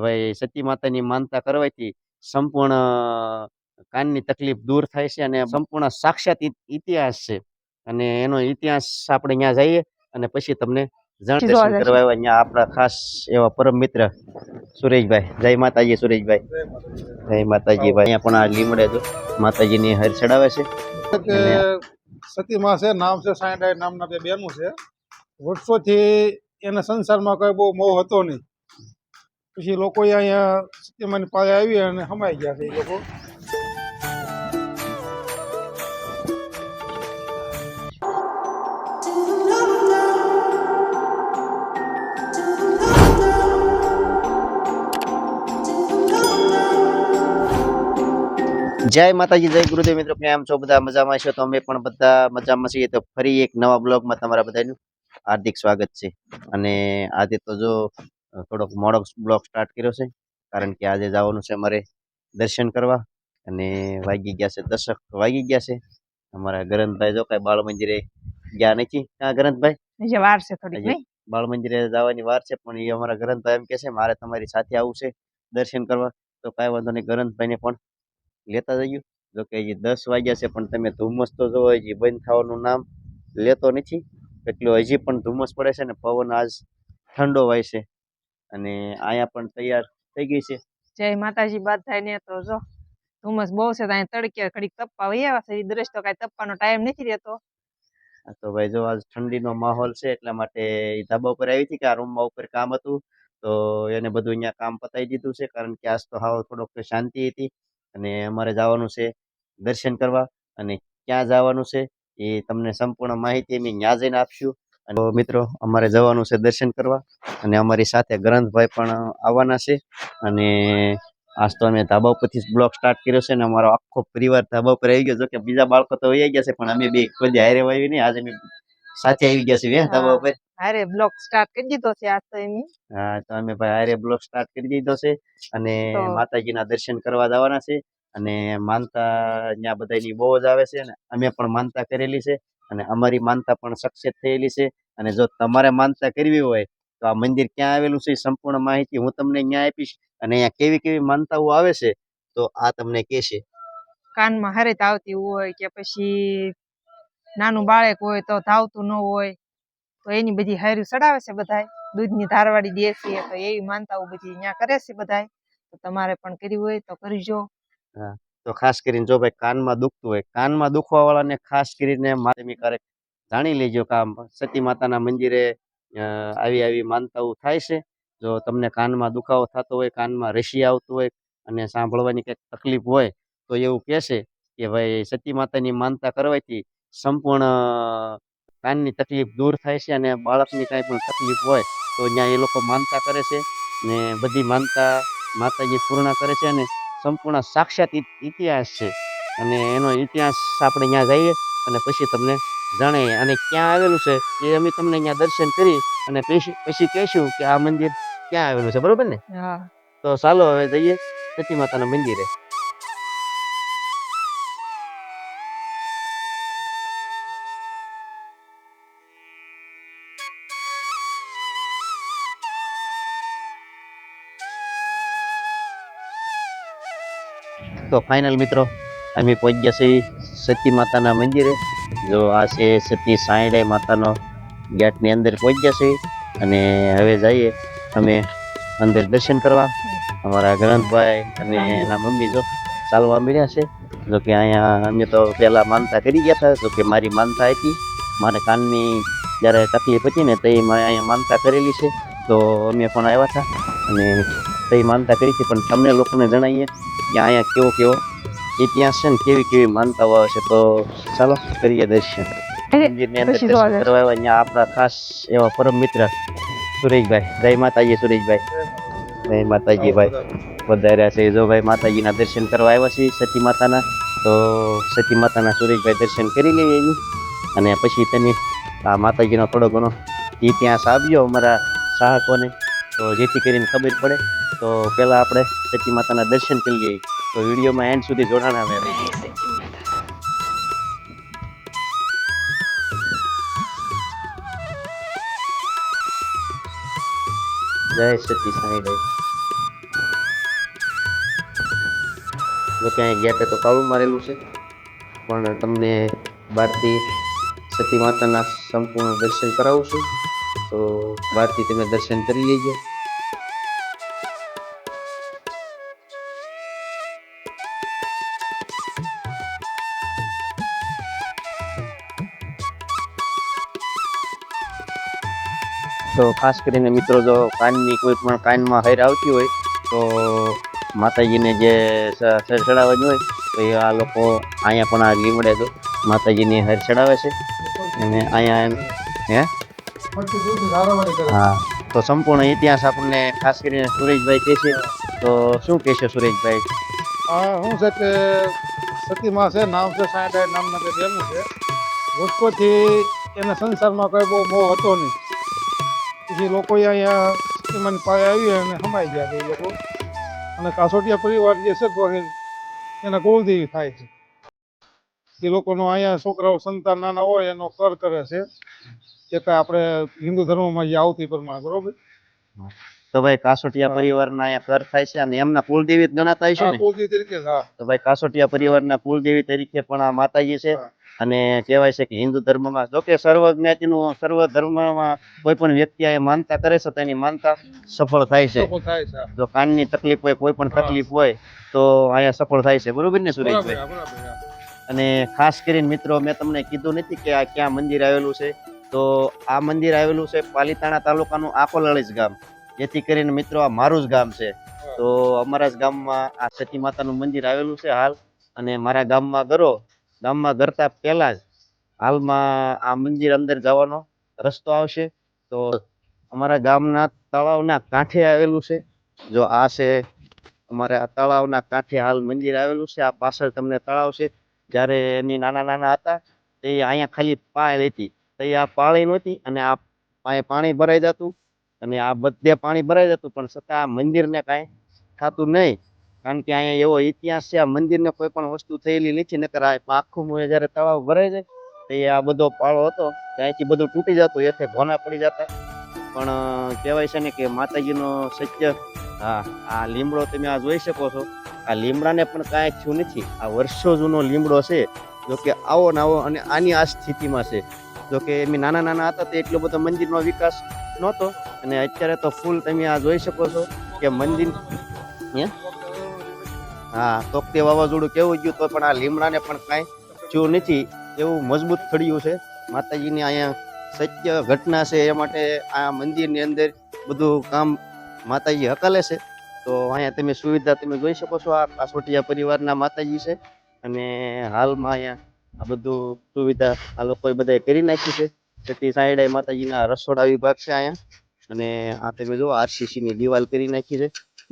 ભાઈ સતી માતાની માનતા કરવાથી સંપૂર્ણ કાનની તકલીફ દૂર થાય છે અને સંપૂર્ણ સાક્ષાત ઇતિહાસ છે. અને એનો ઇતિહાસ આપણે ત્યાં જઈએ અને પછી તમને દર્શન કરવા આવ્યા ત્યાં આપણા ખાસ એવા પરમ મિત્ર સુરેશભાઈ. જય માતાજી સુરેશભાઈ. જય માતાજી ભાઈ. અહીંયા પણ આ લીમડે જો માતાજીની હર ચડાવે છે. સતી માં છે, નામ છે સાંઈડાઈ નામના બે બેનું છે. વર્ષોથી એને સંસારમાં કઈ બહુ મોહ હતો નહીં. પછી લોકો અહીંયા સતીમાની પાસે આવી અને સમાઈ ગયા છે એ લોકો. જય માતાજી, જય ગુરુદેવ. મિત્રો કેમ છો? બધા મજામાં છો? તો અમે પણ બધા મજામાં છીએ. તો ફરી એક નવા બ્લોગમાં તમારા બધાનું હાર્દિક સ્વાગત છે. અને આજે તો જો થોડોક મોડો બ્લોગ સ્ટાર્ટ કર્યો છે, કારણ કે આજે જવાનું છે અમારે દર્શન કરવા. અને વાગી ગયા છે 10 વાગી ગયા છે. અમારા ગરંતભાઈ જો કઈ બાળ મંદિરે ગયા નથી. હા ગરંતભાઈ, વાર છે થોડી, બાળ મંદિરે જવાની વાર છે, પણ એ અમારા ગરંતભાઈ એમ કે છે મારે તમારી સાથે આવવું છે દર્શન કરવા. તો કઈ વાંધો નહીં, ગરંતભાઈને પણ લેતા જઈએ. જો કે હજી 10 વાગ્યા છે, પણ તમે ધુમ્મસ તો જો હજી બંધ થવાનું નામ લેતો નથી. એટલો હજી પણ ધુમ્મસ પડે છે ને પવન આજ ઠંડો વાય છે. અને અહીંયા પણ તૈયાર થઈ ગઈ છે. જય માતાજી બધાય ને. તો જો ધુમ્મસ બહુ છે, ત્યાં તડકે ઘડીક તપવા વહી આવ્યા છે. દ્રશ તો કઈ તપવાનો ટાઈમ નથી રહેતો. તો ભાઈ જો આજ ઠંડીનો માહોલ છે, એટલા માટે ધાબા ઉપર આવી હતી કે આ રૂમમાં ઉપર કામ હતું, તો એને બધું અહીંયા કામ પતાવી દીધું છે. કારણ કે આજ તો હાવ થોડોક શાંતિ હતી. અને અમારે જવાનું છે દર્શન કરવા. અને ક્યાં જવાનું છે એ તમને સંપૂર્ણ માહિતી અમે ત્યાં જઈને આપશું. અને મિત્રો અમારે જવાનું છે દર્શન કરવા, અને અમારી સાથે ગ્રંથભાઈ પણ આવવાના છે. અને આજ તો અમે ધાબા ઉપરથી બ્લોગ સ્ટાર્ટ કર્યો છે, અને અમારો આખો પરિવાર ધાબા ઉપર આવી ગયો. જો કે બીજા બાળકો તો વહી ગયા છે, પણ અમે બે કોઈ હારે આવી નહીં. આજે અમે સાથે આવી ગયા છે ધાબા ઉપર. હારે બ્લોગ સ્ટાર્ટ કરી દીધો છે આજ તો એમ. હા, તો અમે ભાઈ હારે બ્લોગ સ્ટાર્ટ કરી દીધો છે. અને માતાજીના દર્શન કરવા જવાના છે. અને માનતા ત્યાં બધાની બહુ જ આવે છે. અને અમે પણ માનતા કરેલી છે, અને અમારી માનતા પણ સક્સેસ થયેલી છે. અને જો તમારે માનતા કરવી હોય તો આ મંદિર ક્યાં આવેલું છે સંપૂર્ણ માહિતી હું તમને ત્યાં આપીશ. અને અહીંયા કેવી કેવી માનતાઓ આવે છે તો આ તમને કહેશે. કાનમાં હરેત આવતી હોય કે પછી નાનું બાળક હોય તો ધાવતું ન હોય તો એની બધી હારી ચડાવે છે બધા. દૂધની ધારવાડી દે છે, તો એવી માનતાઓ બધી અહીંયા કરે છે બધા. તો તમારે પણ કરવી હોય તો કરજો. હા, તો ખાસ કરીને જો ભાઈ કાનમાં દુખતું હોય, કાનમાં દુખવા વાળાને ખાસ કરીને માતાજી ક્યારેક જાણી લેજો કે સતી માતાના મંદિરે આવી માનતાઓ થાય છે. જો તમને કાનમાં દુખાવો થતો હોય, કાનમાં રસી આવતું હોય, અને સાંભળવાની કંઈક તકલીફ હોય, તો એવું કહેશે કે ભાઈ સતી માતાની માનતા કરવાથી સંપૂર્ણ કાનની તકલીફ દૂર થાય છે. અને બાળકની કાંઈ પણ તકલીફ હોય તો ત્યાં એ લોકો માનતા કરે છે, ને બધી માનતા માતાજી પૂર્ણ કરે છે. અને સંપૂર્ણ સાક્ષાત ઇતિહાસ છે. અને એનો ઇતિહાસ આપણે ત્યાં જઈએ અને પછી તમને જાણીએ. અને ક્યાં આવેલું છે એ અમે તમને અહીંયા દર્શન કરી અને પછી કહીશું કે આ મંદિર ક્યાં આવેલું છે. બરોબર ને? હા, તો ચાલો હવે જઈએ સતી માતાના મંદિરે. તો ફાઇનલ મિત્રો અમે પહોંચી ગયા છીએ સતી માતાના મંદિરે. જો આ છે સતી સાંઈડાઈ માતાનો ગેટની અંદર પહોંચી ગયા છીએ. અને હવે જઈએ અમે અંદર દર્શન કરવા. અમારા ગ્રંથભાઈ અને એના મમ્મી જો ચાલવા મળ્યા છે. જો કે અહીંયા અમે તો પહેલા માનતા કરી ગયા હતા. જો કે મારી માનતા હતી, મારે કાનની જ્યારે તકલીફ હતી ને તો મેં અહીંયા માનતા કરેલી છે. તો અમે પણ આવ્યા હતા અને તે માનતા કરી હતી. પણ તમને લોકોને જણાવીએ કે અહીંયા કેવો કેવો ઇતિહાસ છે ને કેવી કેવી માનતાઓ આવે છે. તો ચાલો કરીએ દર્શન. મંદિરની અંદર દર્શન કરવા આવ્યા અહીંયા આપણા ખાસ એવા પરમ મિત્ર સુરેશભાઈ. જય માતાજી સુરેશભાઈ. જય માતાજી ભાઈ. વધાર્યા છે જો ભાઈ માતાજીના દર્શન કરવા આવ્યા છીએ સતી માતાના. તો સતી માતાના સુરેશભાઈ દર્શન કરી લઈએ એની. અને પછી તેની આ માતાજીનો થોડો ઘણો ઇતિહાસ આવ્યો અમારા ચાહકોને, તો જેથી કરીને ખબર પડે. તો પહેલાં આપણે સતી માતાના દર્શન કરી લઈએ. તો વિડીયોમાં એન્ડ સુધી જોડાણા આવે. જય સતી સાંઈડાઈ. જો કે અહીં ગેટે તો તાળું મારેલું છે, પણ તમને બહારથી સતી માતાના સંપૂર્ણ દર્શન કરાવું છું. તો બહારથી તમે દર્શન કરી લેજો. તો ખાસ કરીને મિત્રો, જો કાનની કોઈ પણ કાનમાં હાર આવતી હોય તો માતાજીને જે ચડાવવાની હોય તો એ આ લોકો અહીંયા પણ આ લીમડે તો માતાજીની હાર ચડાવે છે. અને અહીંયા હે પછી દૂધ ધારાવાળી કરે. હા, તો સંપૂર્ણ ઇતિહાસ આપણને ખાસ કરીને સુરેશભાઈ કહેશે. તો શું કહેશો સુરેશભાઈ? શું છે કે સતીમાં છે, નામ છે સાંઈડાઈ નામના તે બેનું છે. વર્ષોથી એના સંસારમાં કઈ બહુ મોહ હતો નહીં. પછી લોકોએ અહીંયા સતીમાની પાસે આવી અને સમાઈ ગયા છે એ લોકો. અને કાસોટિયા પરિવાર જે છે તો એના કુળદેવી થાય છે. એ લોકોનો અહીંયા છોકરાઓ સંતાન નાના હોય એનો કર કરે છે. કે કાંઈ આપણે હિન્દુ ધર્મમાં જે આવતી પ્રમાણે, બરોબર. તો ભાઈ કાસોટિયા પરિવારના અહીંયા કર થાય છે અને એમના કુળદેવી જ ગણાતા હશે ને? કુળદેવી તરીકે જ, હા. તો ભાઈ કાસોટિયા પરિવારના કુળદેવી તરીકે પણ આ માતાજી છે. અને કહેવાય છે કે હિન્દુ ધર્મમાં, જો કે સર્વ જ્ઞાતિનું સર્વ ધર્મમાં કોઈ પણ વ્યક્તિ આ માનતા કરે છે તો એની માનતા સફળ થાય છે. સફળ થાય છે. જો કાનની તકલીફ હોય, કોઈ પણ તકલીફ હોય તો અહીંયા સફળ થાય છે. બરોબર ને સુરેશભાઈ? બરાબર, બરાબર, હા. અને ખાસ કરીને મિત્રો, મેં તમને કીધું નથી કે આ ક્યાં મંદિર આવેલું છે. તો આ મંદિર આવેલું છે પાલીતાણા તાલુકાનું આકોલળીજ ગામ. જેથી કરીને મિત્રો, આ મારું જ ગામ છે. તો અમારા જ ગામમાં આ સતી માતાનું મંદિર આવેલું છે હાલ. અને મારા ગામમાં ગરતા પહેલા જ હાલમાં આ મંદિર અંદર જવાનો રસ્તો આવશે. તો અમારા ગામના તળાવના કાંઠે આવેલું છે. જો આ છે અમારા તળાવના કાંઠે હાલ મંદિર આવેલું છે. આ પાછળ તમને તળાવ છે. જ્યારે એની નાના હતા તે અહીંયા ખાલી પાળ હતી, તો આ પાળી નહોતી અને આ પાણી ભરાઈ જતું અને આ બધે પાણી ભરાઈ જતું, પણ છતાં આ મંદિરને કાંઈ થતું નહીં. કારણ કે અહીંયા એવો ઇતિહાસ છે, આ મંદિરને કોઈ પણ વસ્તુ થયેલી નથી. નકર આ આખું જ્યારે તળાવ ભરાઈ જાય તો આ બધો પાળો હતો ત્યાંથી બધું તૂટી જતું, એથી ભોના પડી જતા. પણ કહેવાય છે ને કે માતાજીનો સત્ય. હા, આ લીમડો તમે આ જોઈ શકો છો. આ લીમડાને પણ કાંઈ થયું નથી. આ વર્ષો જૂનો લીમડો છે. જો કે આવો ને આવો અને આની આ સ્થિતિમાં છે. જો કે એમ નાના હતા તો એટલો બધો મંદિરનો વિકાસ નહોતો. અને અત્યારે તો ફૂલ તમે આ જોઈ શકો છો કે મંદિર હા, તોકતે વાવાઝોડું કેવું ગયું તો પણ આ લીમડાને પણ કાંઈ થયું નથી. એવું મજબૂત ખડ્યું છે. માતાજીની અહીંયા સત્ય ઘટના છે, એ માટે આ મંદિરની અંદર બધું કામ માતાજી હકાલે છે. તો અહીંયા તમે સુવિધા તમે જોઈ શકો છો. આ કાસોટિયા પરિવારના માતાજી છે. અને હાલમાં અહીંયા આ બધું સુવિધા આ લોકોએ બધાએ કરી નાખી છે. સતી સાંઈડાઈ માતાજીના રસોડા વિભાગ છે અહીંયા. અને આ તમે જો આરસીસીની દિવાલ કરી નાખી છે.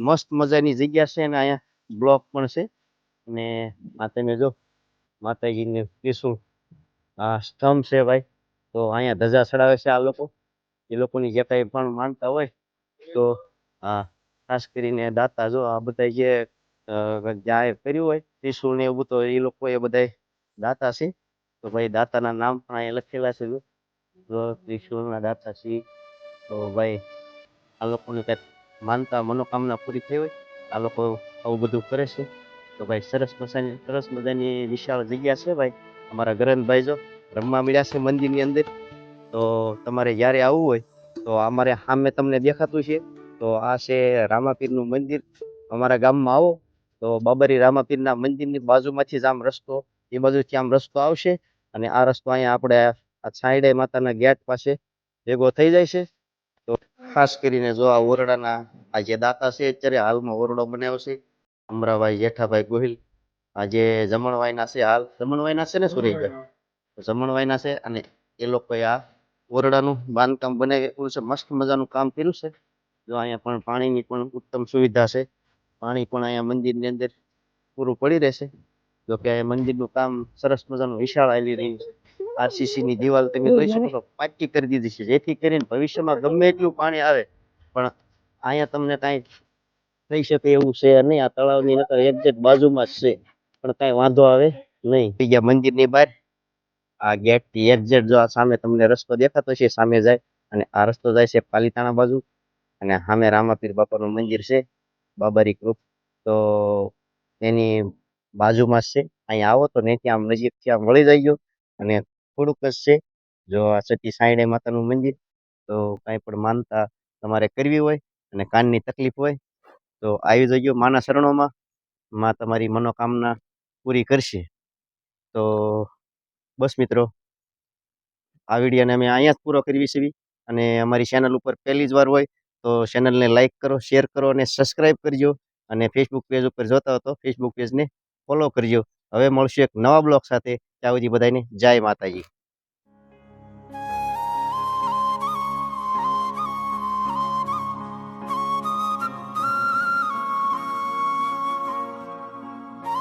મસ્ત મજાની જગ્યા છે. અને અહીંયા બ્લોક પણ છે. અને આ તમે જો માતાજીને ત્રિશુળ, આ સ્તંભ છે ભાઈ. તો અહીંયા ધજા ચડાવે છે આ લોકો. એ લોકોની જે કાંઈ પણ માનતા હોય તો હા, ખાસ કરીને દાતા, જો આ બધા જે જાહેર કર્યું હોય ત્રિશુળ ને એવું, તો એ લોકો એ બધા દાતા છે. તો ભાઈ દાતાના નામ પણ અહીંયા લખેલા છે. જો ત્રિશુળના દાતા છે. તો ભાઈ આ લોકોને કંઈક માનતા મનોકામના પૂરી થઈ હોય આ લોકો આવું બધું કરે છે. તો ભાઈ સરસ મજાની વિશાળ જગ્યા છે ભાઈ. અમારા ગરનભાઈ જો રમવા મળ્યા છે મંદિરની અંદર. તો તમારે જ્યારે આવવું હોય તો અમારે સામે તમને દેખાતું છે. તો આ છે રામાપીરનું મંદિર. અમારા ગામમાં આવો તો બાબરી રામાપીરના મંદિરની બાજુમાંથી જ આમ રસ્તો, એ બાજુથી આમ રસ્તો આવશે. અને આ રસ્તો અહીંયા આપણે આ સાંઈડાઈ માતાના ગેટ પાસે ભેગો થઈ જાય છે. તો ખાસ કરીને જો આ ઓરડાના આ જે દાતા છે, અત્યારે હાલમાં ઓરડો બનાવ્યો છે અમરાભાઈ જેઠાભાઈ ગોહિલ. આ જે જમણવાયના છે, હાલ જમણવાયના છે ને સુરેશભાઈ? જમણવાયના છે. અને એ લોકોએ આ ઓરડાનું બાંધકામ બનાવ્યું છે. મસ્ત મજાનું કામ કર્યું છે. જો અહીંયા પણ પાણીની પણ ઉત્તમ સુવિધા છે. પાણી પણ અહીંયા મંદિરની અંદર પૂરું પડી રહેશે. જો કે મંદિરનું કામ સરસ મજાનું વિશાળ આવી રહ્યું છે. આરસીસીની દિવાલ તમે જોઈ શકો છો, પાકી કરી દીધી છે. જેથી કરીને ભવિષ્યમાં ગમે એટલું પાણી આવે પણ અહીંયા તમને કાંઈ થઈ શકે એવું છે નહીં. આ તળાવની નકર એક્ઝેક્ટ બાજુમાં જ છે, પણ કાંઈ વાંધો આવે નહીં. બીજા મંદિરની બહાર આ ગેટ થી એક્ઝેક્ટ જો આ સામે તમને રસ્તો દેખાતો છે, સામે જાય અને આ રસ્તો જાય છે પાલીતાણા બાજુ. અને સામે રામાપીર બાપાનું મંદિર છે, બાબારી ગ્રુપ. તો એની બાજુમાં જ છે. અહીંયા આવો તો ત્યાંથી આમ નજીકથી આમ વળી જઈજો અને થોડુંક જ છે. જો આ સતી સાંઈડે માતાનું મંદિર, તો કાંઈ પણ માનતા તમારે કરવી હોય અને કાનની તકલીફ હોય તો આવી જજો માના શરણોમાં. માં તમારી મનોકામના પૂરી કરશે. તો બસ મિત્રો, આ વિડીયોને અમે અહીંયા જ પૂરો કરવી છે. અને અમારી ચેનલ ઉપર પહેલી જ વાર હોય તો ચેનલને લાઈક કરો, શેર કરો અને સબસ્ક્રાઈબ કરજો. અને ફેસબુક પેજ ઉપર જોતા હો તો ફેસબુક પેજને ફોલો કરજો. હવે મળશું એક નવા બ્લોગ સાથે. ત્યાં સુધી બધાને જય માતાજી.